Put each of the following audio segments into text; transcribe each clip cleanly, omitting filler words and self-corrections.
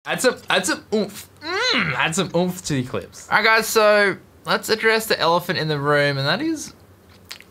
Add some oomph. Add some oomph to the clips. Alright guys, so let's address the elephant in the room, and that is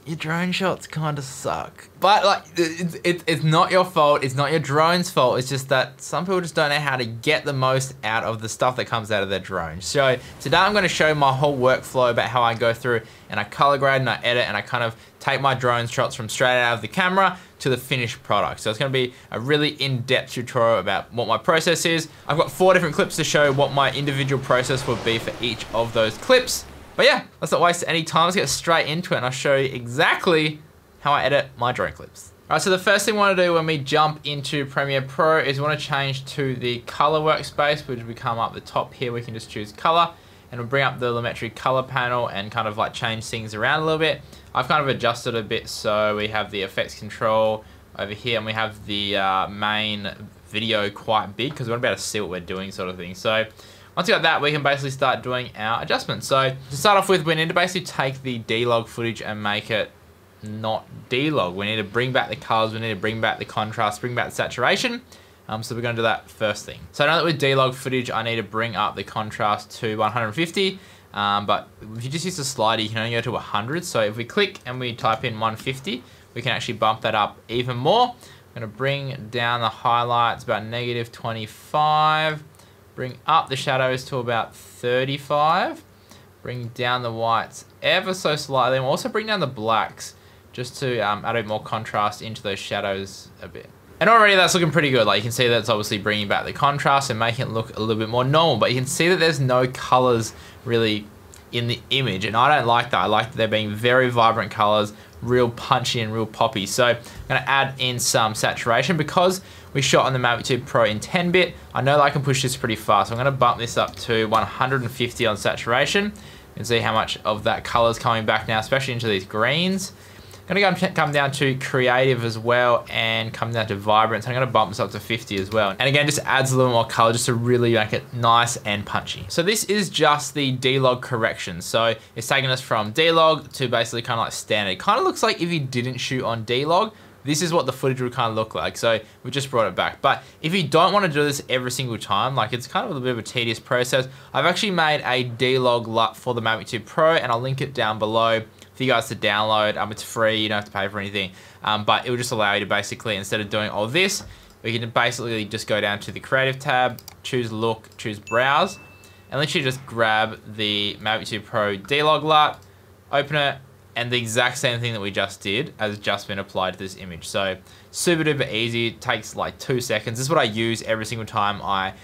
your drone shots kind of suck. But like, it's not your fault, it's not your drone's fault, it's just that some people just don't know how to get the most out of the stuff that comes out of their drone. So today I'm gonna show my whole workflow about how I go through and I color grade and I edit and I kind of take my drone shots from straight out of the camera to the finished product. So it's gonna be a really in-depth tutorial about what my process is. I've got 4 different clips to show what my individual process would be for each of those clips. But yeah, let's not waste any time. Let's get straight into it and I'll show you exactly how I edit my drone clips. All right, so the first thing we want to do when we jump into Premiere Pro is we want to change to the color workspace, which will come up the top here. We can just choose color and we'll bring up the Lumetri color panel and kind of like change things around a little bit. I've kind of adjusted a bit, so we have the effects control over here and we have the main video quite big because we want to be able to see what we're doing, sort of thing. So once we got that, we can basically start doing our adjustments. So to start off with, we need to basically take the D-Log footage and make it not D-Log. We need to bring back the colors, we need to bring back the contrast, bring back the saturation. So we're gonna do that first thing. So I know that with D-Log footage, I need to bring up the contrast to 150, but if you just use the slider, you can only go to 100. So if we click and we type in 150, we can actually bump that up even more. I'm gonna bring down the highlights about -25. Bring up the shadows to about 35. Bring down the whites ever so slightly. And we'll also bring down the blacks just to add a bit more contrast into those shadows a bit. And already that's looking pretty good. Like you can see that's obviously bringing back the contrast and making it look a little bit more normal. But you can see that there's no colors really in the image. And I don't like that. I like that they're being very vibrant colors, real punchy and real poppy. So I'm gonna add in some saturation because we shot on the Mavic 2 Pro in 10-bit. I know that I can push this pretty fast. So I'm gonna bump this up to 150 on saturation and see how much of that color is coming back now, especially into these greens. I'm gonna come down to creative as well and come down to vibrance. I'm gonna bump this up to 50 as well. And again, just adds a little more color just to really make it nice and punchy. So this is just the D-Log correction. So it's taking us from D-Log to basically kind of like standard. It kind of looks like if you didn't shoot on D-Log, this is what the footage would kind of look like. So we just brought it back. But if you don't want to do this every single time, like it's kind of a bit of a tedious process, I've actually made a D-Log LUT for the Mavic 2 Pro and I'll link it down below for you guys to download. It's free, you don't have to pay for anything. But it will just allow you to basically, instead of doing all this, we can basically just go down to the creative tab, choose look, choose browse, and literally just grab the Mavic 2 Pro D-Log LUT, open it, and the exact same thing that we just did has just been applied to this image. So super duper easy, it takes like 2 seconds. This is what I use every single time I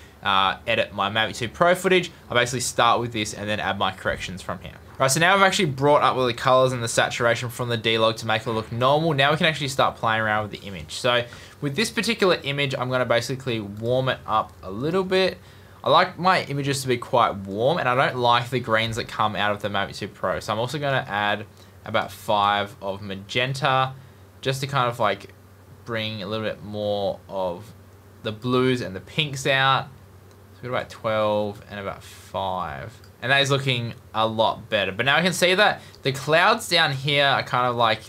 edit my Mavic 2 Pro footage. I basically start with this and then add my corrections from here. Right, so now I've actually brought up all the colors and the saturation from the D-Log to make it look normal. Now we can actually start playing around with the image. So with this particular image, I'm gonna basically warm it up a little bit. I like my images to be quite warm and I don't like the greens that come out of the Mavic 2 Pro. So I'm also gonna add about 5 of magenta just to kind of like bring a little bit more of the blues and the pinks out. So we've got about 12 and about 5. And that is looking a lot better. But now I can see that the clouds down here are kind of like,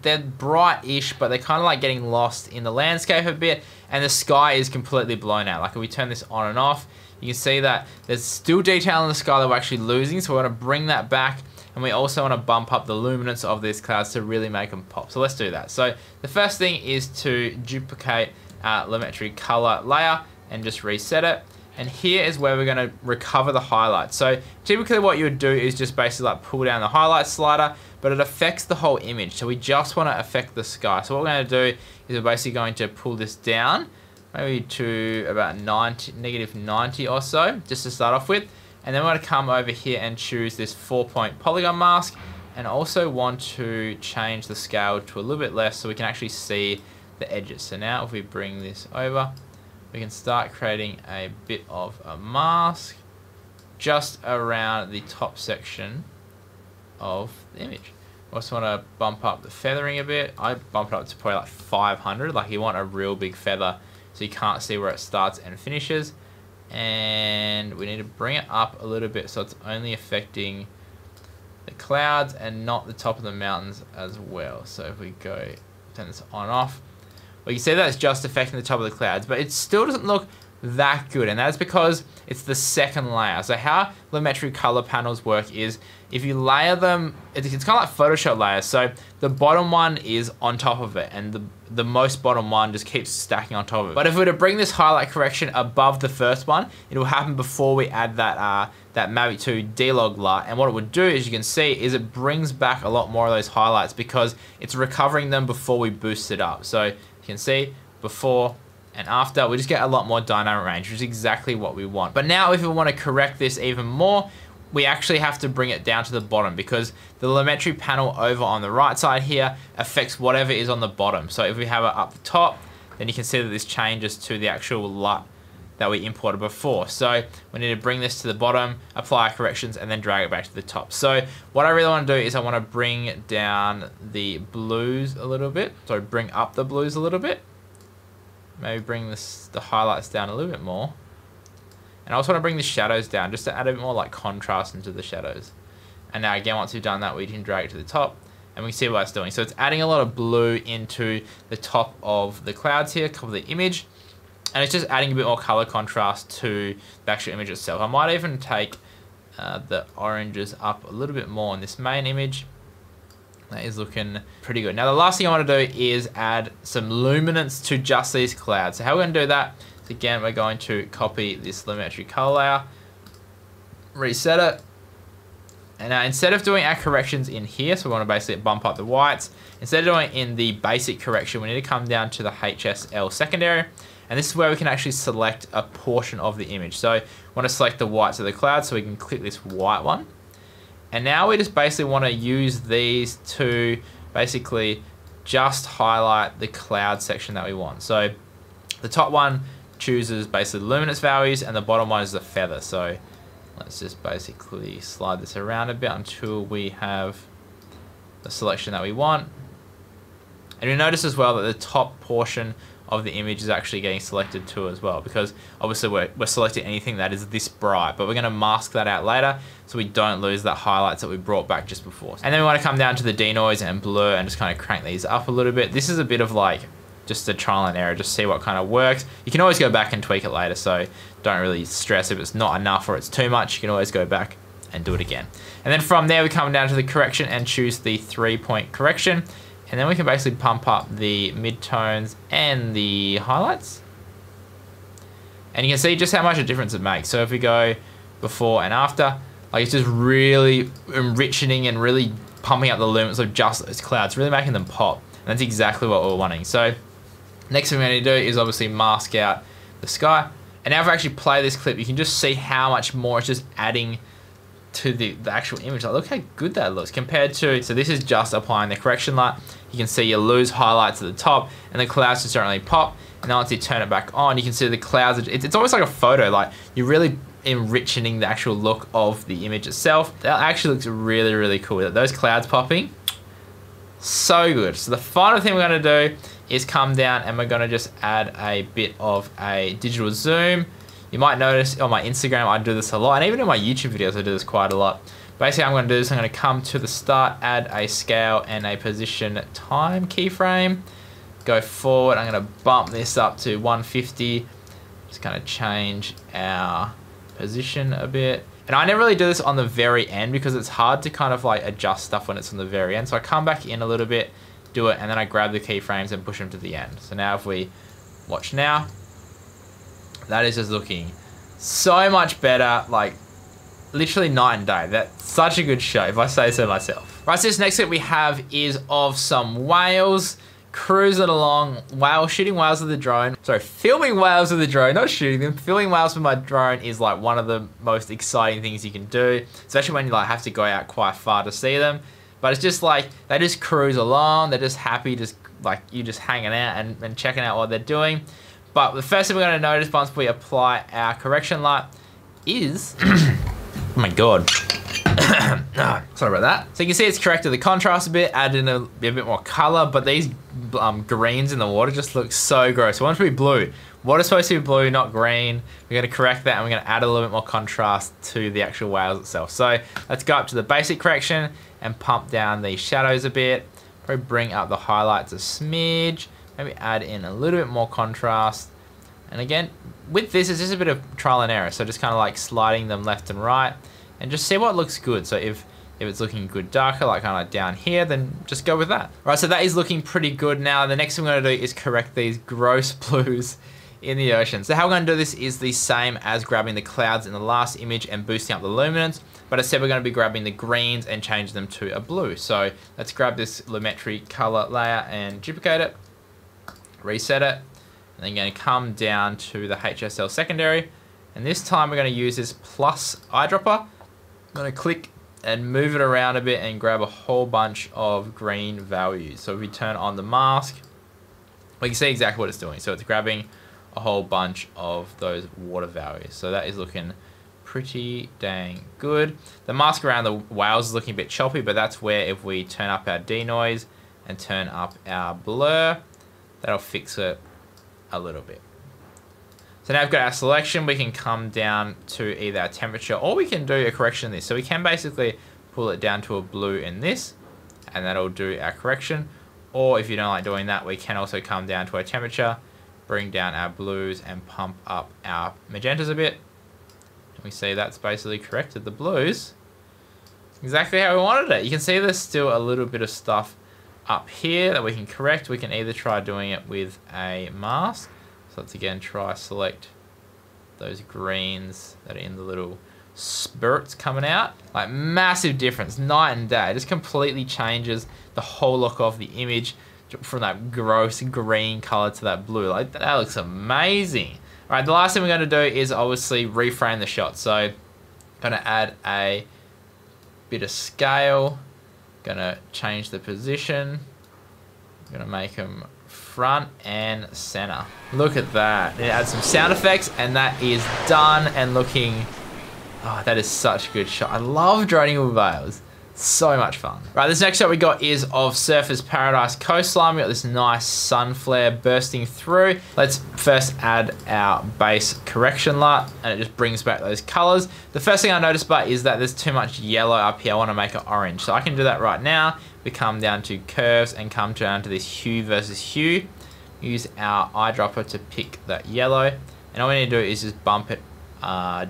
they're bright-ish, but they're kind of like getting lost in the landscape a bit. And the sky is completely blown out. Like if we turn this on and off, you can see that there's still detail in the sky that we're actually losing. So we're gonna bring that back. And we also want to bump up the luminance of these clouds to really make them pop. So let's do that. So the first thing is to duplicate Lumetri color layer and just reset it. And here is where we're going to recover the highlights. So typically what you would do is just basically like pull down the highlight slider, but it affects the whole image. So we just want to affect the sky. So what we're going to do is we're basically going to pull this down, maybe to about -90 or so, just to start off with. And then we're going to come over here and choose this 4-point polygon mask and also want to change the scale to a little bit less so we can actually see the edges. So now if we bring this over, we can start creating a bit of a mask just around the top section of the image. We also want to bump up the feathering a bit. I bump it up to probably like 500, like you want a real big feather so you can't see where it starts and finishes. And we need to bring it up a little bit so it's only affecting the clouds and not the top of the mountains as well. So if we go turn this on and off, well, you can see that it's just affecting the top of the clouds, but it still doesn't look that good, and that's because it's the second layer. So how Lumetri color panels work is if you layer them, it's kind of like Photoshop layers. So the bottom one is on top of it, and the most bottom one just keeps stacking on top of it. But if we were to bring this highlight correction above the first one, it will happen before we add that Mavic 2 D-Log LUT. And what it would do, as you can see, is it brings back a lot more of those highlights because it's recovering them before we boost it up. So you can see before and after, we just get a lot more dynamic range, which is exactly what we want. But now if we want to correct this even more, we actually have to bring it down to the bottom because the Lumetri panel over on the right side here affects whatever is on the bottom. So if we have it up the top, then you can see that this changes to the actual LUT that we imported before. So we need to bring this to the bottom, apply our corrections, and then drag it back to the top. So what I really want to do is I want to bring down the blues a little bit. So bring up the blues a little bit. Maybe bring the highlights down a little bit more. And I also want to bring the shadows down just to add a bit more like contrast into the shadows. And now again, once we've done that, we can drag it to the top and we can see what it's doing. So it's adding a lot of blue into the top of the clouds here, top of the image. And it's just adding a bit more color contrast to the actual image itself. I might even take the oranges up a little bit more in this main image. That is looking pretty good. Now the last thing I want to do is add some luminance to just these clouds. So how we're going to do that is, again, we're going to copy this Lumetri color layer, reset it, and now instead of doing our corrections in here, so we want to basically bump up the whites, instead of doing it in the basic correction, we need to come down to the HSL secondary, and this is where we can actually select a portion of the image. So we want to select the whites of the cloud, so we can click this white one. And now we just basically want to use these to basically just highlight the cloud section that we want. So the top one chooses basically luminance values and the bottom one is the feather. So let's just basically slide this around a bit until we have the selection that we want. And you'll notice as well that the top portion of the image is actually getting selected too as well, because obviously we're selecting anything that is this bright, but we're going to mask that out later so we don't lose that highlights that we brought back just before. And then we want to come down to the denoise and blur and just kind of crank these up a little bit. This is a bit of like just a trial and error, just see what kind of works. You can always go back and tweak it later, so don't really stress if it's not enough or it's too much. You can always go back and do it again. And then from there we come down to the correction and choose the 3-point correction. And then we can basically pump up the midtones and the highlights. And you can see just how much a difference it makes. So if we go before and after, like it's just really enriching and really pumping up the luminance of just those clouds, really making them pop. And that's exactly what we're wanting. So next thing we're going to do is obviously mask out the sky. And now if I actually play this clip, you can just see how much more it's just adding to the actual image. Like, look how good that looks compared to, so this is just applying the correction light. You can see you lose highlights at the top and the clouds just don't really pop. And then once you turn it back on, you can see the clouds, it's almost like a photo, like you're really enriching the actual look of the image itself. That actually looks really, really cool. Those clouds popping, so good. So the final thing we're gonna do is come down and we're gonna just add a bit of a digital zoom. You might notice on my Instagram I do this a lot, and even in my YouTube videos I do this quite a lot. Basically I'm going to do this, I'm going to come to the start, add a scale and a position time keyframe, go forward, I'm going to bump this up to 150, just kind of change our position a bit. And I never really do this on the very end because it's hard to kind of like adjust stuff when it's on the very end. So I come back in a little bit, do it, and then I grab the keyframes and push them to the end. So now if we watch now, that is just looking so much better, like literally night and day. That's such a good show, if I say so myself. Right, so this next clip we have is of some whales cruising along, shooting whales with the drone. Sorry, filming whales with the drone, not shooting them. Filming whales with my drone is like one of the most exciting things you can do, especially when you like have to go out quite far to see them. But it's just like, they just cruise along, they're just happy, just like you just hanging out and checking out what they're doing. But the first thing we're going to notice once we apply our correction light is, oh my god, sorry about that. So you can see it's corrected the contrast a bit, added in a bit more color, but these greens in the water just look so gross. We want it to be blue. Water's supposed to be blue, not green. We're going to correct that and we're going to add a little bit more contrast to the actual whales itself. So let's go up to the basic correction and pump down the shadows a bit. Probably bring up the highlights a smidge. Maybe add in a little bit more contrast. And again, with this, it's just a bit of trial and error. So just kind of like sliding them left and right and just see what looks good. So if it's looking good darker, like kind of down here, then just go with that. Right, so that is looking pretty good. Now, the next thing we're gonna do is correct these gross blues in the ocean. So how we're gonna do this is the same as grabbing the clouds in the last image and boosting up the luminance, but instead we're gonna be grabbing the greens and change them to a blue. So let's grab this Lumetri color layer and duplicate it, reset it, and then gonna come down to the HSL secondary. And this time we're gonna use this plus eyedropper. I'm gonna click and move it around a bit and grab a whole bunch of green values. So if we turn on the mask, we can see exactly what it's doing. So it's grabbing a whole bunch of those water values. So that is looking pretty dang good. The mask around the whales is looking a bit choppy, but that's where if we turn up our denoise and turn up our blur, that'll fix it a little bit. So now we've got our selection, we can come down to either our temperature or we can do a correction in this. So we can basically pull it down to a blue in this and that'll do our correction. Or if you don't like doing that, we can also come down to our temperature, bring down our blues and pump up our magentas a bit. And we see that's basically corrected the blues exactly how we wanted it. You can see there's still a little bit of stuff up here that we can correct. We can either try doing it with a mask. So let's again try select those greens that are in the little spurts coming out. Like massive difference, night and day. It just completely changes the whole look of the image from that gross green color to that blue. Like that looks amazing. All right, the last thing we're gonna do is obviously reframe the shot. So gonna add a bit of scale, gonna change the position, gonna make them front and center. Look at that. It adds some sound effects and that is done and looking, oh, that is such a good shot. I love droning with whales. So much fun. Right, this next shot we got is of Surfers Paradise coastline. We got this nice sun flare bursting through. Let's first add our base correction light and it just brings back those colors. The first thing I noticed but is that there's too much yellow up here. I want to make it orange. So I can do that right now. We come down to curves and come down to this hue versus hue. Use our eyedropper to pick that yellow. And all we need to do is just bump it up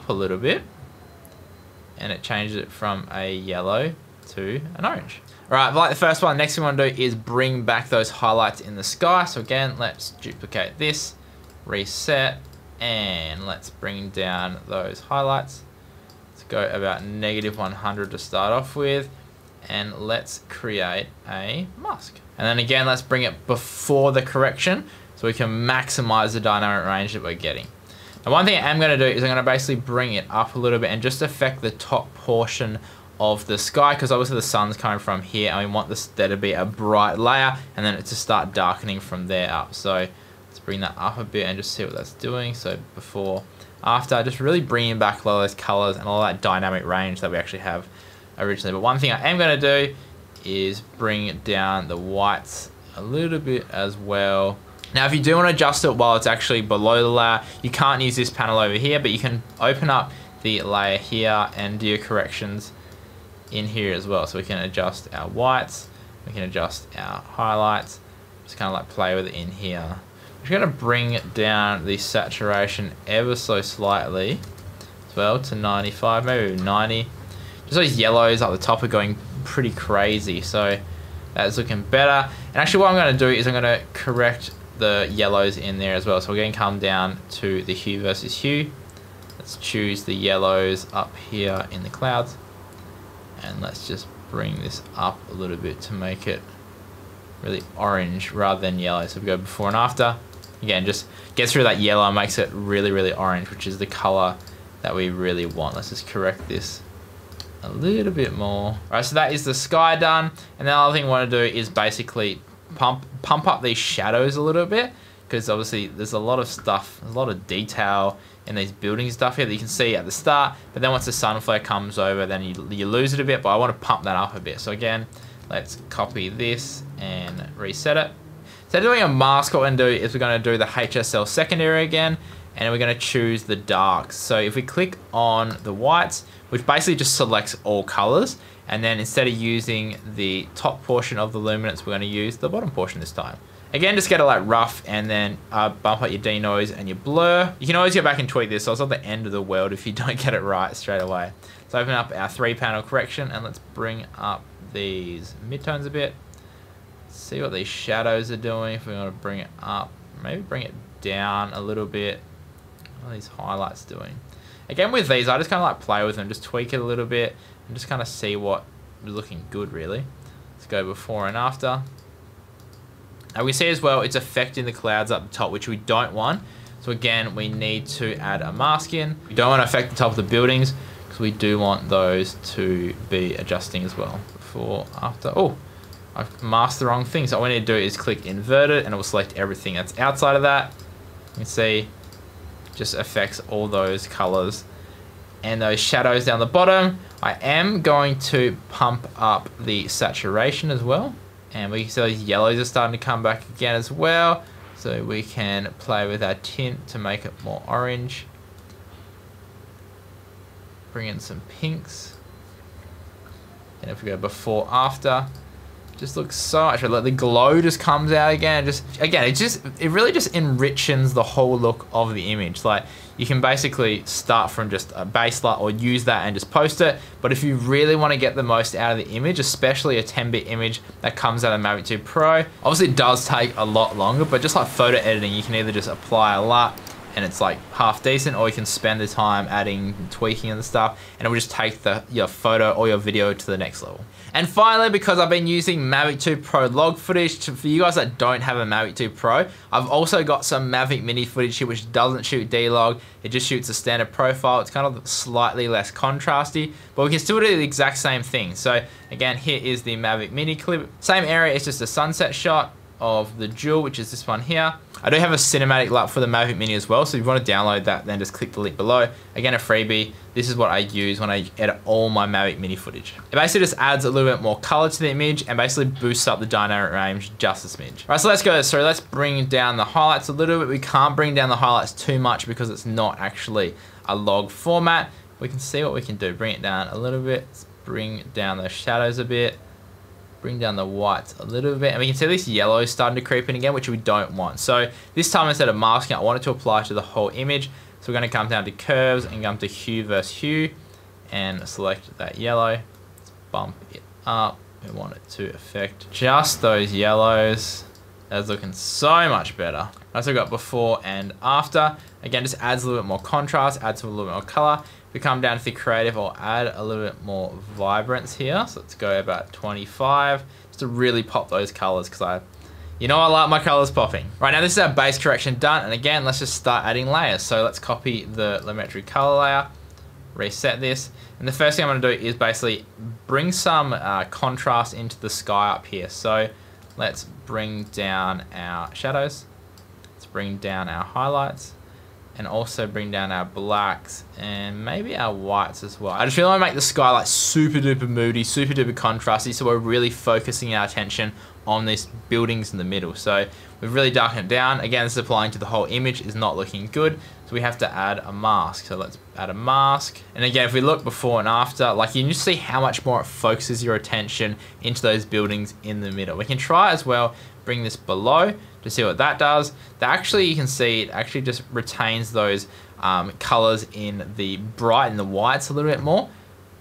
a little bit. And it changes it from a yellow to an orange. All right, like the first one, next thing we want to do is bring back those highlights in the sky. So again, let's duplicate this, reset, and let's bring down those highlights. Let's go about -100 to start off with. And let's create a mask. And then again, let's bring it before the correction so we can maximize the dynamic range that we're getting. Now one thing I am going to do is I'm going to basically bring it up a little bit and just affect the top portion of the sky because obviously the sun's coming from here and we want there to be a bright layer and then it to start darkening from there up. So let's bring that up a bit and just see what that's doing. So before, after, just really bringing back all those colors and all that dynamic range that we actually have originally. But one thing I am going to do is bring down the whites a little bit as well. Now if you do want to adjust it while it's actually below the layer, you can't use this panel over here, but you can open up the layer here and do your corrections in here as well. So we can adjust our whites, we can adjust our highlights, just kind of like play with it in here. I'm just going to bring down the saturation ever so slightly as well to 95, maybe 90. Just those yellows at the top are going pretty crazy, so that's looking better. And actually what I'm going to do is I'm going to correct the yellows in there as well. So we're going to come down to the hue versus hue. Let's choose the yellows up here in the clouds. And let's just bring this up a little bit to make it really orange rather than yellow. So we go before and after. Again, just gets through that yellow and makes it really, really orange, which is the color that we really want. Let's just correct this a little bit more. All right, so that is the sky done. And the other thing we want to do is basically pump up these shadows a little bit because obviously there's a lot of stuff, a lot of detail in these building stuff here that you can see at the start, but then once the sun flare comes over, then you lose it a bit, but I want to pump that up a bit. So again, let's copy this and reset it. So doing a mask, what we're going to do is we're going to do the HSL secondary again, and we're going to choose the darks. So if we click on the whites, which basically just selects all colors, and then instead of using the top portion of the luminance, we're going to use the bottom portion this time. Again, just get it like rough and then bump up your denoise and your blur. You can always go back and tweak this, so it's not the end of the world if you don't get it right straight away. So open up our 3-panel correction and let's bring up these midtones a bit. See what these shadows are doing. If we want to bring it up, maybe bring it down a little bit. What are these highlights doing? Again, with these, I just kind of like play with them, just tweak it a little bit and just kind of see what is looking good really. Let's go before and after. And we see as well, it's affecting the clouds up the top, which we don't want. So again, we need to add a mask in. We don't want to affect the top of the buildings because we do want those to be adjusting as well. Before, after. Oh, I've masked the wrong thing. So all we need to do is click invert it and it will select everything that's outside of that. You can see, just affects all those colors and those shadows down the bottom. I am going to pump up the saturation as well. And we can see those yellows are starting to come back again as well. So we can play with our tint to make it more orange. Bring in some pinks. And if we go before, after, just looks so much better. Like the glow just comes out again. It really just enriches the whole look of the image. Like you can basically start from just a base light or use that and just post it. But if you really want to get the most out of the image, especially a 10-bit image that comes out of Mavic 2 Pro, obviously it does take a lot longer, but just like photo editing, you can either just apply a lot and it's like half decent, or you can spend the time adding, tweaking and stuff, and it will just take your photo or your video to the next level. And finally, because I've been using Mavic 2 Pro log footage, for you guys that don't have a Mavic 2 Pro, I've also got some Mavic Mini footage here which doesn't shoot D-Log, it just shoots a standard profile. It's kind of slightly less contrasty, but we can still do the exact same thing. So again, here is the Mavic Mini clip. Same area, it's just a sunset shot of the jewel, which is this one here. I do have a cinematic LUT for the Mavic Mini as well, so if you want to download that, then just click the link below. Again, a freebie. This is what I use when I edit all my Mavic Mini footage. It basically just adds a little bit more color to the image and basically boosts up the dynamic range just a smidge. All right, so let's go. So let's bring down the highlights a little bit. We can't bring down the highlights too much because it's not actually a log format. We can see what we can do. Bring it down a little bit. Let's bring down the shadows a bit. Bring down the whites a little bit, and we can see this yellow starting to creep in again, which we don't want. So this time, instead of masking, I want it to apply to the whole image. So we're going to come down to curves and come to hue versus hue and select that yellow. Let's bump it up. We want it to affect just those yellows. That's looking so much better. So we've got before and after. Again, just adds a little bit more contrast, adds a little bit more color. If we come down to the creative, I'll add a little bit more vibrance here. So let's go about 25, just to really pop those colors, because I like my colors popping. Right, now this is our base correction done, and again, let's just start adding layers. So let's copy the Lumetri color layer, reset this, and the first thing I'm gonna do is basically bring some contrast into the sky up here. So let's bring down our shadows, let's bring down our highlights, and also bring down our blacks and maybe our whites as well. I just really want to make the sky like super duper moody, super duper contrasty, so we're really focusing our attention on these buildings in the middle. So we've really darkened it down. Again, this is applying to the whole image, is not looking good, so we have to add a mask. So let's add a mask. And again, if we look before and after, like you can just see how much more it focuses your attention into those buildings in the middle. We can try as well, bring this below to see what that does. Actually, you can see it actually just retains those colors in the bright and the whites a little bit more.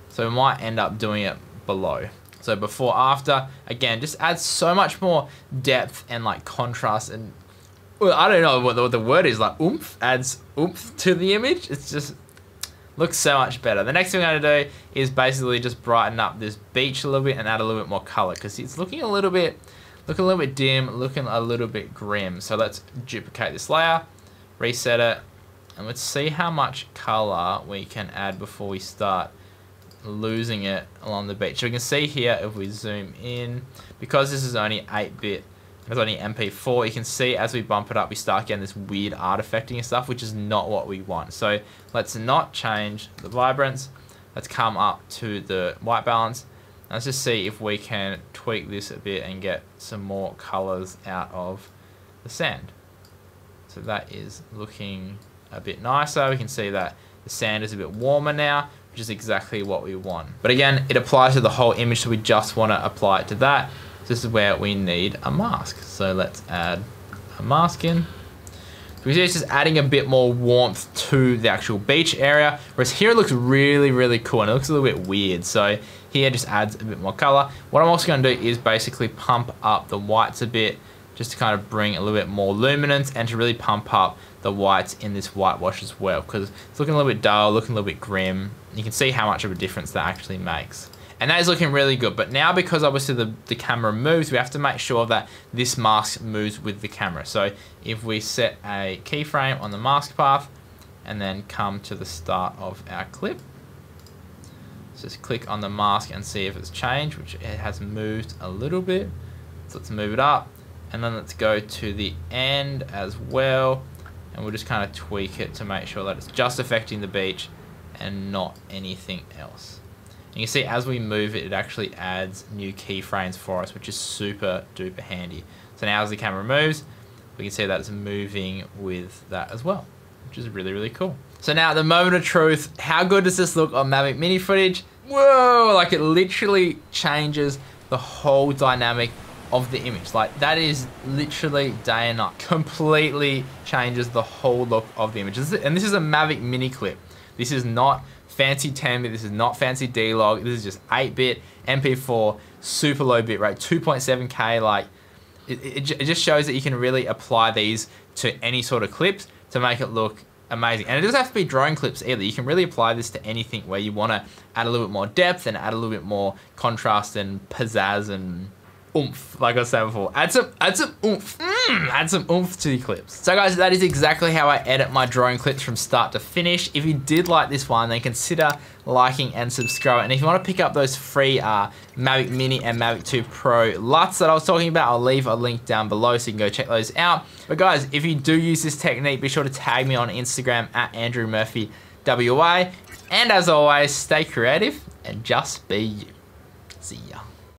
So we might end up doing it below. So before, after, again, just adds so much more depth and like contrast, and well, I don't know what the word is, like oomph, adds oomph to the image. It's just looks so much better. The next thing I'm gonna do is basically just brighten up this beach a little bit and add a little bit more color, because it's looking a little bit dim, looking a little bit grim. So let's duplicate this layer, reset it, and let's see how much color we can add before we start losing it along the beach. So we can see here, if we zoom in, because this is only 8-bit, it's only MP4, you can see as we bump it up, we start getting this weird artifacting and stuff, which is not what we want. So let's not change the vibrance. Let's come up to the white balance. Let's just see if we can tweak this a bit and get some more colors out of the sand. So that is looking a bit nicer. We can see that the sand is a bit warmer now, which is exactly what we want. But again, it applies to the whole image, so we just want to apply it to that. This is where we need a mask. So let's add a mask in. We see it's just adding a bit more warmth to the actual beach area, whereas here it looks really, really cool and it looks a little bit weird. So here just adds a bit more color. What I'm also going to do is basically pump up the whites a bit, just to kind of bring a little bit more luminance and to really pump up the whites in this whitewash as well, because it's looking a little bit dull, looking a little bit grim. You can see how much of a difference that actually makes. And that is looking really good. But now, because obviously the camera moves, we have to make sure that this mask moves with the camera. So if we set a keyframe on the mask path and then come to the start of our clip, let's just click on the mask and see if it's changed, which it has moved a little bit. So let's move it up, and then let's go to the end as well, and we'll just kind of tweak it to make sure that it's just affecting the beach and not anything else. And you can see as we move it, it actually adds new keyframes for us, which is super duper handy. So now as the camera moves, we can see that it's moving with that as well, which is really, really cool. So now the moment of truth, how good does this look on Mavic Mini footage? Whoa, like it literally changes the whole dynamic of the image. Like that is literally day and night. Completely changes the whole look of the image. And this is a Mavic Mini clip. This is not fancy 10-bit, this is not fancy D-Log, this is just 8-bit, MP4, super low bit rate, 2.7K, like, it just shows that you can really apply these to any sort of clips to make it look amazing. And it doesn't have to be drone clips either, you can really apply this to anything where you want to add a little bit more depth and add a little bit more contrast and pizzazz and oomph, like I said before. Add some oomph. Add some oomph to your clips. So guys, that is exactly how I edit my drone clips from start to finish. If you did like this one, then consider liking and subscribing. And if you want to pick up those free Mavic Mini and Mavic 2 Pro LUTs that I was talking about, I'll leave a link down below so you can go check those out. But guys, if you do use this technique, be sure to tag me on Instagram at AndrewMurphyWA. And as always, stay creative and just be you. See ya.